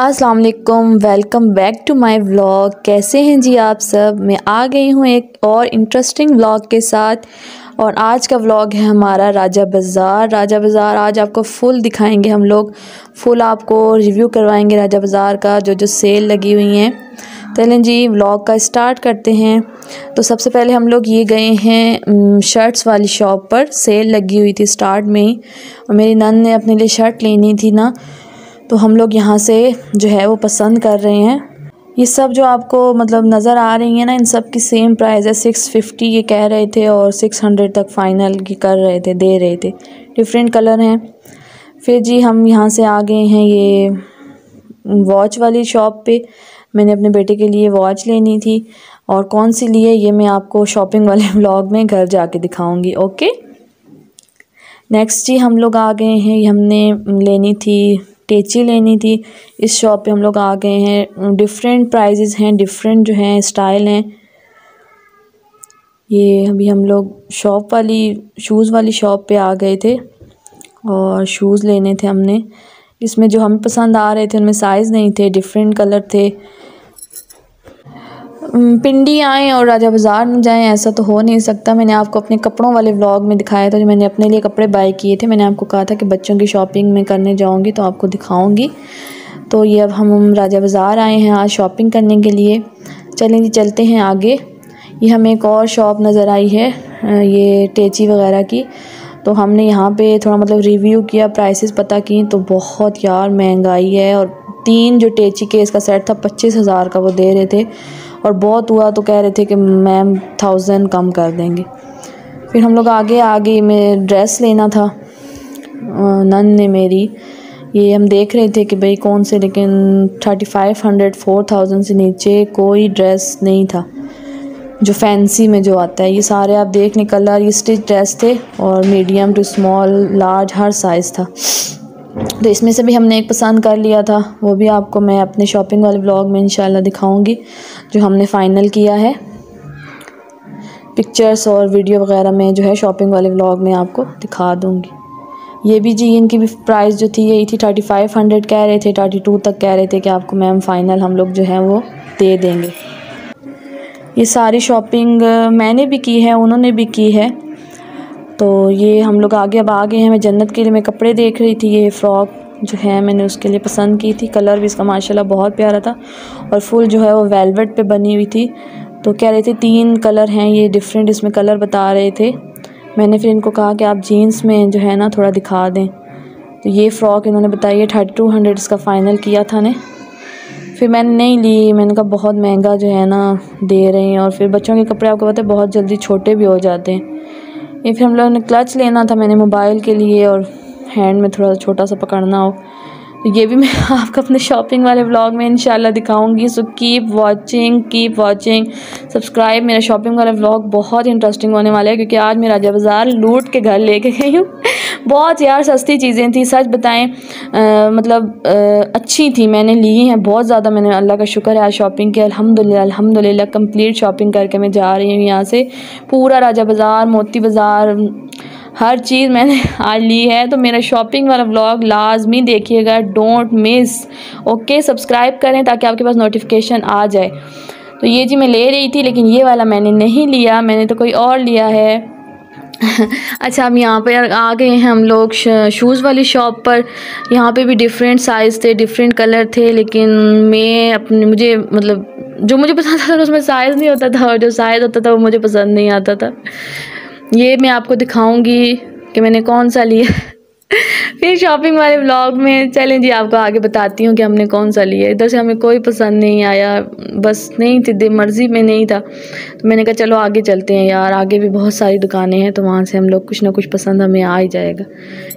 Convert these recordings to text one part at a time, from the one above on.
अस्सलाम वालेकुम, welcome back to my vlog. कैसे हैं जी आप सब। मैं आ गई हूँ एक और इंटरेस्टिंग व्लॉग के साथ। और आज का व्लॉग है हमारा राजा बाज़ार। आज आपको फुल दिखाएंगे हम लोग, फुल आपको रिव्यू करवाएंगे राजा बाज़ार का, जो सेल लगी हुई हैं। चलें जी व्लॉग का स्टार्ट करते हैं। तो सबसे पहले हम लोग ये गए हैं शर्ट्स वाली शॉप पर, सेल लगी हुई थी स्टार्ट में ही, और मेरी नंद ने अपने लिए शर्ट लेनी थी ना, तो हम लोग यहाँ से जो है वो पसंद कर रहे हैं। ये सब जो आपको मतलब नज़र आ रही है ना, इन सब की सेम प्राइस है। 650 ये कह रहे थे और 600 तक फ़ाइनल की कर रहे थे, दे रहे थे। डिफरेंट कलर हैं। फिर जी हम यहाँ से आ गए हैं ये वॉच वाली शॉप पे। मैंने अपने बेटे के लिए वॉच लेनी थी, और कौन सी ली है ये मैं आपको शॉपिंग वाले व्लॉग में घर जाके दिखाऊंगी। ओके, नेक्स्ट जी हम लोग आ गए हैं, हमने लेनी थी टेची लेनी थी। इस शॉप पे हम लोग आ गए हैं। डिफरेंट प्राइजेस हैं, डिफरेंट जो हैं स्टाइल हैं। ये अभी हम लोग शॉप वाली शूज़ वाली शॉप पे आ गए थे और शूज़ लेने थे हमने। इसमें जो हमें पसंद आ रहे थे उनमें साइज़ नहीं थे, डिफरेंट कलर थे। पिंडी आएँ और राजा बाज़ार न जाएं, ऐसा तो हो नहीं सकता। मैंने आपको अपने कपड़ों वाले व्लॉग में दिखाया था, जो मैंने अपने लिए कपड़े बाय किए थे। मैंने आपको कहा था कि बच्चों की शॉपिंग में करने जाऊंगी तो आपको दिखाऊंगी। तो ये अब हम राजा बाज़ार आए हैं आज शॉपिंग करने के लिए। चलें जी चलते हैं आगे। ये हमें एक और शॉप नज़र आई है, ये टेची वगैरह की। तो हमने यहाँ पे थोड़ा मतलब रिव्यू किया, प्राइसेस पता की, तो बहुत यार महंगाई है। और 3 जो टेची केस का सेट था 25,000 का वो दे रहे थे, और बहुत हुआ तो कह रहे थे कि मैम 1000 कम कर देंगे। फिर हम लोग आगे में ड्रेस लेना था, नन ने मेरी। ये हम देख रहे थे कि भाई कौन से, लेकिन 3500 4000 से नीचे कोई ड्रेस नहीं था जो फैंसी में जो आता है। ये सारे आप देख लें कलर, ये स्टिच ड्रेस थे, और मीडियम टू स्मॉल लार्ज हर साइज़ था। तो इसमें से भी हमने एक पसंद कर लिया था, वो भी आपको मैं अपने शॉपिंग वाले व्लॉग में इंशाल्लाह दिखाऊंगी, जो हमने फ़ाइनल किया है। पिक्चर्स और वीडियो वगैरह में जो है शॉपिंग वाले व्लॉग में आपको दिखा दूंगी। ये भी जी इनकी भी प्राइस जो थी यही थी, 3500 कह रहे थे, 32 तक कह रहे थे कि आपको मैम फ़ाइनल हम लोग जो है वो दे देंगे। ये सारी शॉपिंग मैंने भी की है, उन्होंने भी की है। तो ये हम लोग आगे अब आ गए हैं। मैं जन्नत के लिए मैं कपड़े देख रही थी। ये फ़्रॉक जो है मैंने उसके लिए पसंद की थी, कलर भी इसका माशाल्लाह बहुत प्यारा था, और फुल जो है वो वेलवेट पे बनी हुई थी। तो कह रहे थे 3 कलर हैं ये, डिफरेंट इसमें कलर बता रहे थे। मैंने फिर इनको कहा कि आप जीन्स में जो है ना थोड़ा दिखा दें। तो ये फ़्रॉक इन्होंने बताई है 3200 इसका फ़ाइनल किया था ने। फिर मैंने नहीं ली, मैंने कहा बहुत महंगा जो है ना दे रहे हैं, और फिर बच्चों के कपड़े आपको पता है बहुत जल्दी छोटे भी हो जाते हैं। ये फिर हम लोगों ने क्लच लेना था मैंने मोबाइल के लिए, और हैंड में थोड़ा छोटा सा पकड़ना हो। तो ये भी मैं आपको अपने शॉपिंग वाले व्लॉग में इंशाल्लाह दिखाऊंगी। So keep watching subscribe. मेरा शॉपिंग वाला व्लॉग बहुत इंटरेस्टिंग होने वाला है, क्योंकि आज मैं राजा बाज़ार लूट के घर लेके गई हूँ। बहुत यार सस्ती चीज़ें थी, सच बताएं मतलब अच्छी थी, मैंने ली हैं बहुत ज़्यादा। मैंने अल्लाह का शुक्र है आज शॉपिंग की, अल्हम्दुलिल्लाह कंप्लीट शॉपिंग करके मैं जा रही हूँ यहाँ से। पूरा राजा बाज़ार, मोती बाज़ार, हर चीज़ मैंने आज ली है। तो मेरा शॉपिंग वाला व्लॉग लाजमी देखिएगा, डोंट मिस। ओके, सब्सक्राइब करें ताकि आपके पास नोटिफिकेशन आ जाए। तो ये जी मैं ले रही थी, लेकिन ये वाला मैंने नहीं लिया, मैंने तो कोई और लिया है। अच्छा, अब यहाँ पर आ गए हैं हम लोग शूज़ वाली शॉप पर। यहाँ पे भी डिफरेंट साइज़ थे, डिफरेंट कलर थे, लेकिन मैं अपने मुझे मतलब जो मुझे पसंद आता था उसमें साइज़ नहीं होता था, और जो साइज़ होता था वो मुझे पसंद नहीं आता था। ये मैं आपको दिखाऊंगी कि मैंने कौन सा लिया फिर शॉपिंग वाले व्लॉग में। चलें जी आपको आगे बताती हूँ कि हमने कौन सा लिया। इधर से हमें कोई पसंद नहीं आया, बस नहीं थी, मर्ज़ी में नहीं था। तो मैंने कहा चलो आगे चलते हैं यार, आगे भी बहुत सारी दुकानें हैं, तो वहाँ से हम लोग कुछ ना कुछ पसंद हमें आ ही जाएगा।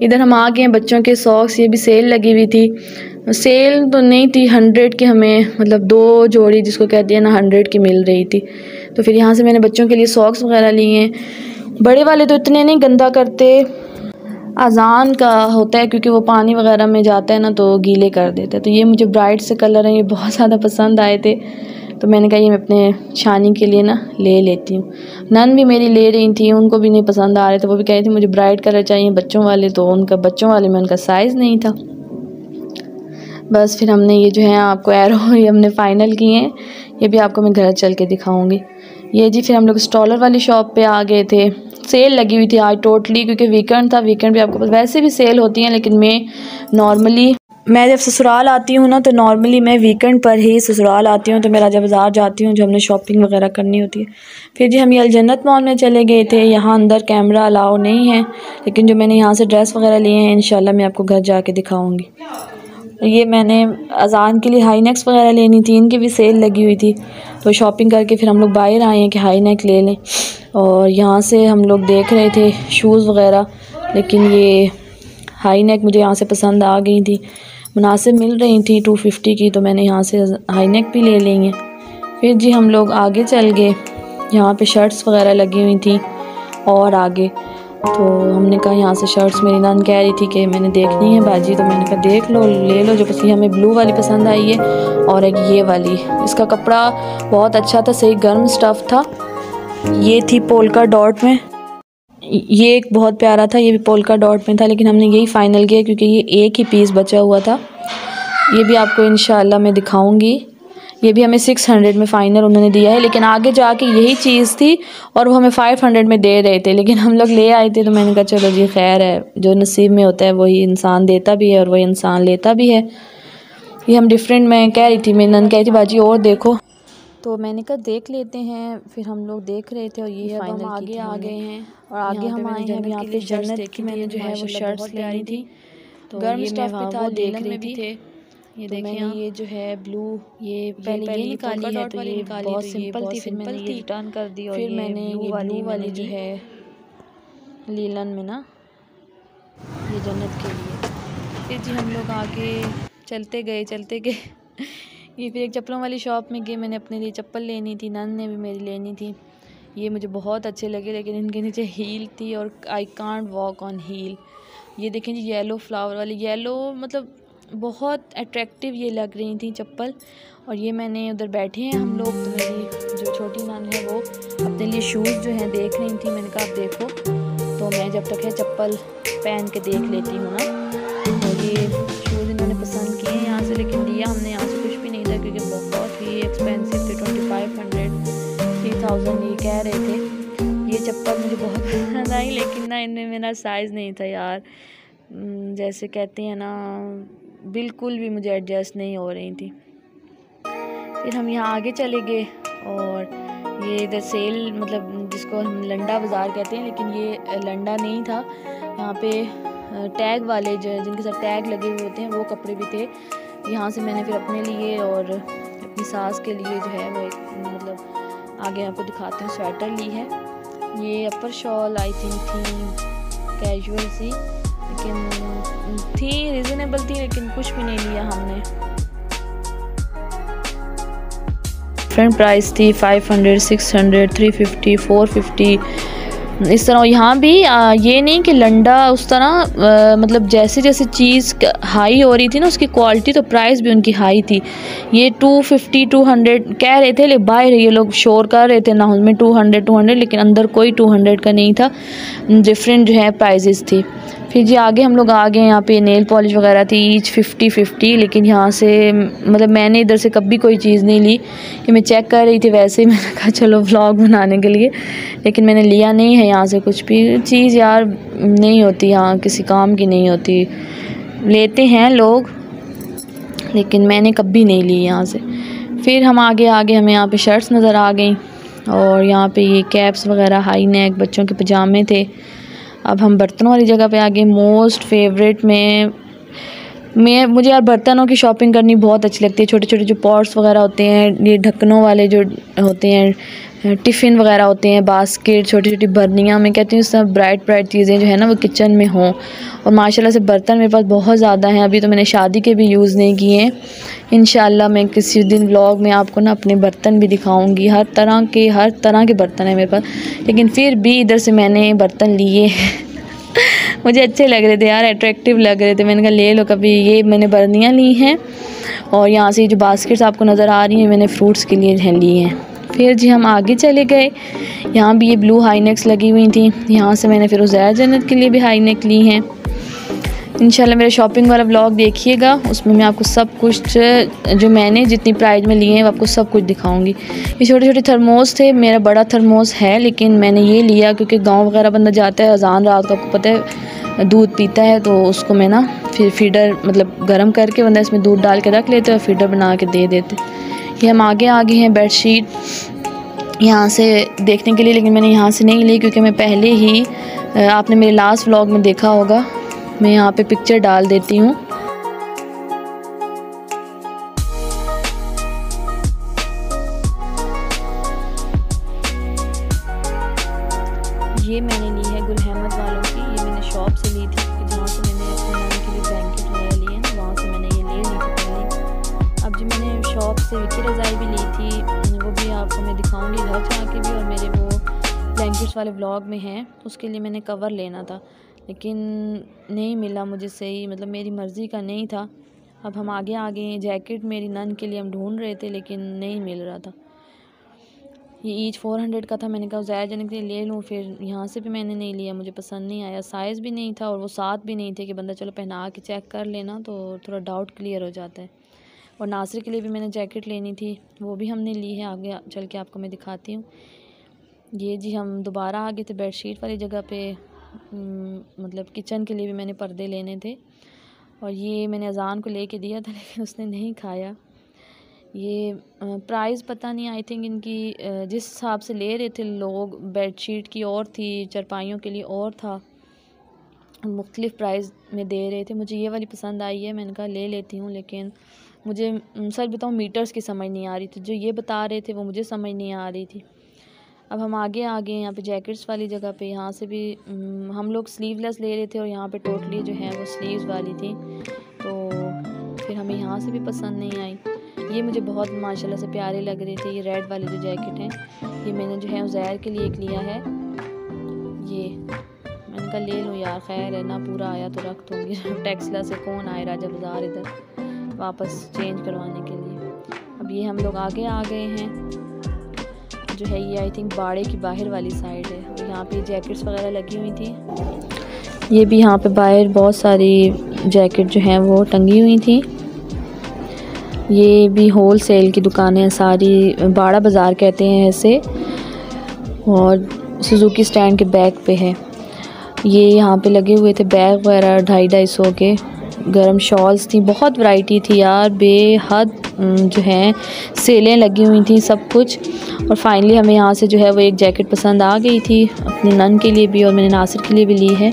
इधर हम आ गए हैं बच्चों के सॉक्स। ये भी सेल लगी हुई थी, सेल तो नहीं थी, 100 की हमें मतलब 2 जोड़ी जिसको कहती है ना 100 की मिल रही थी। तो फिर यहाँ से मैंने बच्चों के लिए सॉक्स वगैरह लिए हैं। बड़े वाले तो इतने नहीं गंदा करते, अजान का होता है क्योंकि वो पानी वगैरह में जाता है ना तो गीले कर देते हैं। तो ये मुझे ब्राइट से कलर हैं, ये बहुत ज़्यादा पसंद आए थे, तो मैंने कहा ये मैं अपने शानी के लिए ना ले लेती हूँ। नन भी मेरी ले रही थी, उनको भी नहीं पसंद आ रहे थे, वो भी कह रही थी मुझे ब्राइट कलर चाहिए बच्चों वाले, तो उनका बच्चों वाले में उनका साइज़ नहीं था। बस फिर हमने ये जो है आपको एरो ये हमने फ़ाइनल किए हैं, ये भी आपको मैं घर चल के दिखाऊंगी। ये जी फिर हम लोग स्टॉलर वाली शॉप पे आ गए थे। सेल लगी हुई थी आज टोटली, क्योंकि वीकेंड था। वीकेंड पे आपको वैसे भी सेल होती हैं, लेकिन मैं जब ससुराल आती हूँ ना, तो नॉर्मली मैं वीकेंड पर ही ससुराल आती हूँ। तो मैं राजा बाज़ार जाती हूँ, जो हमने शॉपिंग वगैरह करनी होती है। फिर जी हम ये अलजन्नत मॉल में चले गए थे। यहाँ अंदर कैमरा अलाउ नहीं है, लेकिन जो मैंने यहाँ से ड्रेस वगैरह लिए हैं इंशाल्लाह मैं आपको घर जाके दिखाऊँगी। ये मैंने अज़ान के लिए हाई नेक्स वगैरह लेनी थी, इनकी भी सेल लगी हुई थी। तो शॉपिंग करके फिर हम लोग बाहर आए हैं कि हाई नेक ले लें। और यहाँ से हम लोग देख रहे थे शूज़ वगैरह, लेकिन ये हाई नेक मुझे यहाँ से पसंद आ गई थी, मुनासिब मिल रही थी 250 की, तो मैंने यहाँ से हाई नेक भी ले ली हैं। फिर जी हम लोग आगे चल गए, यहाँ पे शर्ट्स वगैरह लगी हुई थी और आगे। तो हमने कहा यहाँ से शर्ट्स, मेरी नान कह रही थी कि मैंने देखनी है बाजी, तो मैंने कहा देख लो, ले लो जो पसंद। हमें ब्लू वाली पसंद आई है और एक ये वाली, इसका कपड़ा बहुत अच्छा था, सही गर्म स्टफ़ था। ये थी पोल्का डॉट में, ये एक बहुत प्यारा था, ये भी पोल्का डॉट में था, लेकिन हमने यही फ़ाइनल किया क्योंकि ये एक ही पीस बचा हुआ था। ये भी आपको इंशाल्लाह मैं दिखाऊंगी। ये भी हमें 600 में फ़ाइनल उन्होंने दिया है, लेकिन आगे जाके यही चीज़ थी और वो हमें 500 में दे रहे थे, लेकिन हम लोग ले आए थे। तो मैंने कहा चलो जी खैर है, जो नसीब में होता है वही इंसान देता भी है और वही इंसान लेता भी है। ये हम डिफरेंट, मैं कह रही थी, मेरी नन कह रही थी बाजी और देखो, तो मैंने कहा देख लेते हैं। फिर हम लोग देख रहे थे और ये फाइनल हम आगे आ गए हैं। और आगे हम आए हैं, यहाँ पे जन्नत की मैंने जो है वो शर्ट्स लेनी थी, तो गर्म स्टफ भी था, लेलन में भी थे। ये तो मैंने ये जो है ब्लू, ये पहले ये निकाली है, तो ये बहुत सिंपल थी, फिर मैंने ये रिटर्न कर दी। और फिर मैंने ये ब्लू वाली जो है लीलन में ना, ये जन्नत के लिए। फिर जी हम लोग आगे चलते गए ये फिर एक चप्पलों वाली शॉप में गए, मैंने अपने लिए चप्पल लेनी थी, नन ने भी मेरी लेनी थी। ये मुझे बहुत अच्छे लगे, लेकिन इनके नीचे हील थी और I can't walk on heel. ये देखें जी येलो फ्लावर वाली, येलो मतलब बहुत अट्रैक्टिव ये लग रही थी चप्पल। और ये मैंने उधर बैठे हैं हम लोग, तो मेरी जो छोटी नान है वो अपने लिए शूज़ जो हैं देख रही थी। मैंने कहा आप देखो, तो मैं जब तक है चप्पल पहन के देख लेती हूँ ना। तो ये शूज़ इन्होंने पसंद किए हैं यहाँ से, लेकिन लिया हमने यहाँ से कुछ भी नहीं था, क्योंकि बहुत ही एक्सपेंसिव थे, 2500 3000 ये कह रहे थे। ये चप्पल मुझे बहुत पसंद आई, लेकिन ना इनमें मेरा साइज़ नहीं था यार, जैसे कहते हैं ना, बिल्कुल भी मुझे एडजस्ट नहीं हो रही थी। फिर हम यहाँ आगे चले गए और ये इधर सेल, मतलब जिसको हम लंडा बाज़ार कहते हैं, लेकिन ये लंडा नहीं था। यहाँ पे टैग वाले जो जिनके साथ टैग लगे हुए होते हैं वो कपड़े भी थे। यहाँ से मैंने फिर अपने लिए और अपनी सास के लिए जो है वो एक, मतलब आगे आपको दिखाते हैं, स्वेटर ली है। ये अपर शॉल आई थिंक थी कैजुअल सी, लेकिन थी रिजनेबल थी, लेकिन कुछ भी नहीं लिया हमने। डिफरेंट प्राइस थी, 500 600 350 450 इस तरह। यहाँ भी ये नहीं कि लंडा उस तरह, मतलब जैसे जैसे चीज़ हाई हो रही थी ना उसकी क्वालिटी, तो प्राइस भी उनकी हाई थी। ये 250 200 कह रहे थे, लेकिन बाहर ये लोग शोर कर रहे थे ना उसमें 200, लेकिन अंदर कोई 200 का नहीं था, डिफरेंट जो है प्राइजेस थी। फिर जी आगे हम लोग आ गए, यहाँ पे नेल पॉलिश वगैरह थी ईच 50-50, लेकिन यहाँ से मतलब मैंने इधर से कभी कोई चीज़ नहीं ली, कि मैं चेक कर रही थी वैसे ही, मैंने कहा चलो व्लॉग बनाने के लिए, लेकिन मैंने लिया नहीं है यहाँ से कुछ भी चीज़। यार नहीं होती यहाँ, किसी काम की नहीं होती, लेते हैं लोग, लेकिन मैंने कभी नहीं ली यहाँ से। फिर हम आगे हमें यहाँ पे शर्ट्स नज़र आ गई, और यहाँ पे ये कैप्स वगैरह, हाई नेक, बच्चों के पजामे थे। अब हम बर्तनों वाली जगह पे आ गए, मोस्ट फेवरेट में मुझे यार बर्तनों की शॉपिंग करनी बहुत अच्छी लगती है। छोटे छोटे जो पॉट्स वगैरह होते हैं, ये ढक्कनों वाले जो होते हैं, टिफ़िन वगैरह होते हैं, बास्केट, छोटी छोटी बर्नियाँ, मैं कहती हूँ सब ब्राइट चीज़ें जो है ना वो किचन में हों। और माशाल्लाह से बर्तन मेरे पास बहुत ज़्यादा हैं, अभी तो मैंने शादी के भी यूज़ नहीं किए हैं। इंशाल्लाह मैं किसी दिन व्लॉग में आपको ना अपने बर्तन भी दिखाऊँगी, हर तरह के बर्तन हैं मेरे पास, लेकिन फिर भी इधर से मैंने बर्तन लिए मुझे अच्छे लग रहे थे यार, अट्रैक्टिव लग रहे थे, मैंने कहा ले लो कभी। ये मैंने बर्नियाँ ली हैं, और यहाँ से जो बास्केट्स आपको नज़र आ रही हैं मैंने फ्रूट्स के लिए ली हैं। फिर जी हम आगे चले गए, यहाँ भी ये ब्लू हाई नेक्स लगी हुई थी, यहाँ से मैंने फिर उज़ैर जन्नत के लिए भी हाई नेक ली हैं। इंशाल्लाह मेरा शॉपिंग वाला व्लॉग देखिएगा, उसमें मैं आपको सब कुछ जो मैंने जितनी प्राइस में लिए हैं आपको सब कुछ दिखाऊंगी। ये छोटे छोटे थर्मोस थे, मेरा बड़ा थर्मोस है लेकिन मैंने ये लिया क्योंकि गांव वगैरह बंदा जाता है, अजान रात का आपको पता है दूध पीता है, तो उसको मैं ना फिर फीडर मतलब गर्म करके बंदा इसमें दूध डाल के रख लेते और फीडर बना के दे देते। ये हम आगे हैं बेडशीट यहाँ से देखने के लिए, लेकिन मैंने यहाँ से नहीं ली क्योंकि मैं पहले ही आपने मेरे लास्ट व्लॉग में देखा होगा, मैं यहाँ पे पिक्चर डाल देती हूँ। ये मैंने ली है गुल अहमद वालों की, ये मैंने शॉप से ली थी जहाँ से मैंने अपने नाम के लिए ब्लैंकेट वगैरह लिए हैं, वहाँ से मैंने ये ले ली थी पहले। अब जो मैंने शॉप से विकी रज़ाई भी ली थी वो भी आपको मैं दिखाऊंगी घर जाके भी, और मेरे वो ब्लैंकेट्स वाले व्लॉग में हैं। उसके लिए मैंने कवर लेना था लेकिन नहीं मिला मुझे सही, मतलब मेरी मर्ज़ी का नहीं था। अब हम आगे हैं, जैकेट मेरी नन के लिए हम ढूंढ रहे थे लेकिन नहीं मिल रहा था। ये ईच 400 का था, मैंने कहा ज़ाहिर जाने के लिए ले लूँ, फिर यहाँ से भी मैंने नहीं लिया, मुझे पसंद नहीं आया, साइज़ भी नहीं था और वो साथ भी नहीं थे कि बंदा चलो पहना के चेक कर लेना तो थोड़ा डाउट क्लियर हो जाता है। और नासिर के लिए भी मैंने जैकेट लेनी थी, वो भी हमने ली है, आगे चल के आपको मैं दिखाती हूँ। ये जी हम दोबारा आ गए थे बेडशीट वाली जगह पे, मतलब किचन के लिए भी मैंने पर्दे लेने थे और ये मैंने अजान को लेके दिया था लेकिन उसने नहीं खाया। ये प्राइस पता नहीं, आई थिंक इनकी जिस हिसाब से ले रहे थे लोग बेडशीट की और थी, चारपाइयों के लिए और था, मुख्तलिफ़ प्राइस में दे रहे थे। मुझे ये वाली पसंद आई है, मैंने कहा ले लेती हूँ, लेकिन मुझे सच बताऊँ मीटर्स की समझ नहीं आ रही थी, जो ये बता रहे थे वो मुझे समझ नहीं आ रही थी। अब हम आगे यहाँ पे जैकेट्स वाली जगह पे, यहाँ से भी हम लोग स्लीवलेस ले रहे थे और यहाँ पे टोटली जो है वो स्लीव्स वाली थी, तो फिर हमें यहाँ से भी पसंद नहीं आई। ये मुझे बहुत माशाल्लाह से प्यारे लग रहे थे, ये रेड वाले जो जैकेट हैं, ये मैंने जो है उज़ैर के लिए एक लिया है। ये मैंने कहा ले लूँ यार, खैर है ना, पूरा आया तो रख दूँगी टेक्सला से कौन आए राजा बाज़ार इधर वापस चेंज करवाने के लिए। अब ये हम लोग आगे आ गए हैं, जो है ये आई थिंक बाड़े की बाहर वाली साइड है, और यहाँ पे जैकेट्स वगैरह लगी हुई थी। ये भी यहाँ पे बाहर बहुत सारी जैकेट जो हैं वो टंगी हुई थी। ये भी होल सेल की दुकानें हैं सारी, बाड़ा बाज़ार कहते हैं ऐसे, और सुजुकी स्टैंड के बैक पे है। ये यहाँ पे लगे हुए थे बैग वगैरह 250-250 के, गर्म शॉल्स थी, बहुत वैरायटी थी यार, बेहद जो है सेलें लगी हुई थी सब कुछ। और फाइनली हमें यहाँ से जो है वो एक जैकेट पसंद आ गई थी, अपनी नन के लिए भी और मैंने नासिर के लिए भी ली है।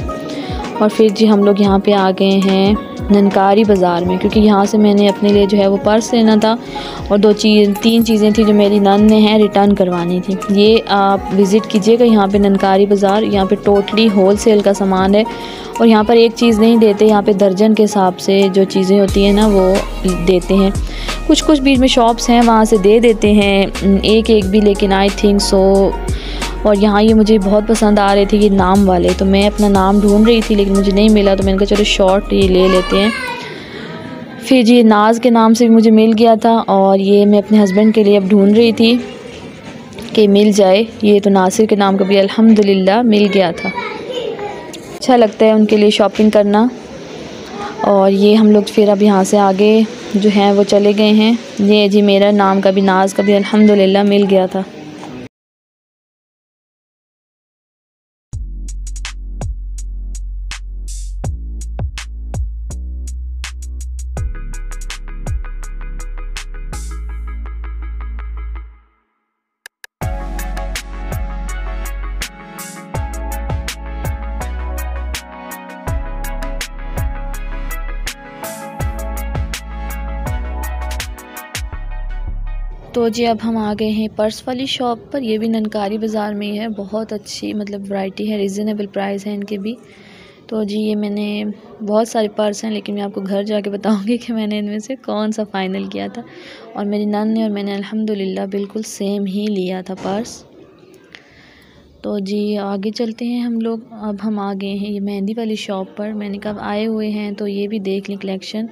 और फिर जी हम लोग यहाँ पे आ गए हैं ननकारी बाज़ार में, क्योंकि यहाँ से मैंने अपने लिए जो है वो पर्स लेना था और 3 चीज़ें थी जो मेरी नन ने हैं रिटर्न करवानी थी। ये आप विज़िट कीजिएगा यहाँ पे ननकारी बाज़ार, यहाँ पे टोटली होल सेल का सामान है और यहाँ पर एक चीज़ नहीं देते, यहाँ पे दर्जन के हिसाब से जो चीज़ें होती हैं ना वो देते हैं। कुछ बीच में शॉप्स हैं वहाँ से दे देते हैं एक भी, लेकिन आई थिंक सो। और यहाँ ये मुझे बहुत पसंद आ रहे थे ये नाम वाले, तो मैं अपना नाम ढूंढ रही थी लेकिन मुझे नहीं मिला, तो मैंने कहा चलो शॉर्ट ये ले लेते हैं। फिर ये नाज के नाम से भी मुझे मिल गया था और ये मैं अपने हस्बैंड के लिए अब ढूंढ रही थी कि मिल जाए। ये तो नासिर के नाम का भी अल्हम्दुलिल्लाह मिल गया था। अच्छा लगता है उनके लिए शॉपिंग करना। और ये हम लोग फिर अब यहाँ से आगे जो हैं वो चले गए हैं। ये जी मेरा नाम का भी, नाज का भी अल्हम्दुलिल्लाह मिल गया था। तो जी अब हम आ गए हैं पर्स वाली शॉप पर। ये भी ननकारी बाज़ार में ही है, बहुत अच्छी मतलब वैरायटी है, रिजनेबल प्राइस है इनके भी। तो जी ये मैंने बहुत सारे पर्स हैं लेकिन मैं आपको घर जाके बताऊंगी कि मैंने इनमें से कौन सा फ़ाइनल किया था। और मेरी नन ने और मैंने अल्हम्दुलिल्लाह बिल्कुल सेम ही लिया था पर्स। तो जी आगे चलते हैं हम लोग। अब हम आ गए हैं ये मेहंदी वाली शॉप पर। मैंने कहा आए हुए हैं तो ये भी देख लें कलेक्शन,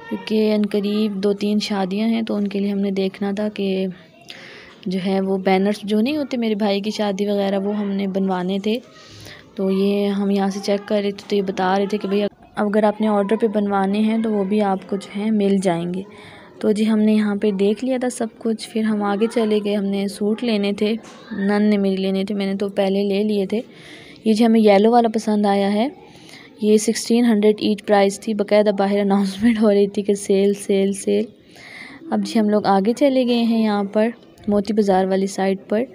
क्योंकि अनकरीब 2-3 शादियां हैं तो उनके लिए हमने देखना था कि जो है वो बैनर्स जो नहीं होते, मेरे भाई की शादी वगैरह वो हमने बनवाने थे। तो ये हम यहाँ से चेक कर रहे थे तो ये बता रहे थे कि भैया अगर आपने ऑर्डर पे बनवाने हैं तो वो भी आपको जो है मिल जाएंगे। तो जी हमने यहाँ पे देख लिया था सब कुछ, फिर हम आगे चले गए। हमने सूट लेने थे, नन ने मेरी लेने थे, मैंने तो पहले ले लिए थे। ये जी हमें येलो वाला पसंद आया है। ये 1600 ईच प्राइस थी, बाकायदा बाहर अनाउंसमेंट हो रही थी कि सेल सेल सेल। अब जी हम लोग आगे चले गए हैं यहाँ पर मोती बाज़ार वाली साइड पर।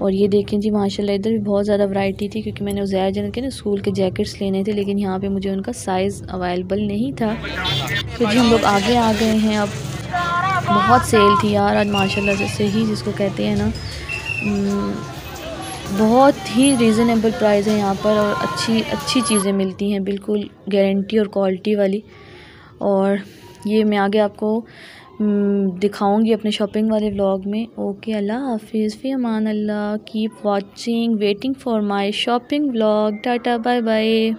और ये देखें जी माशाल्लाह इधर भी बहुत ज़्यादा वैरायटी थी, क्योंकि मैंने उज़ैर जन के ना स्कूल के जैकेट्स लेने थे, लेकिन यहाँ पे मुझे उनका साइज़ अवेलेबल नहीं था। फिर जी हम लोग आगे आ गए हैं। अब बहुत सेल थी यार आज माशाल्लाह से, सही जिसको कहते हैं ना, बहुत ही रीज़नेबल प्राइस है यहाँ पर, और अच्छी चीज़ें मिलती हैं, बिल्कुल गारंटी और क्वालिटी वाली। और ये मैं आगे आपको दिखाऊंगी अपने शॉपिंग वाले व्लॉग में। ओके, अल्लाह हाफिज़, फ़ी अमान Allah, keep watching, waiting for my shopping vlog, tata bye bye.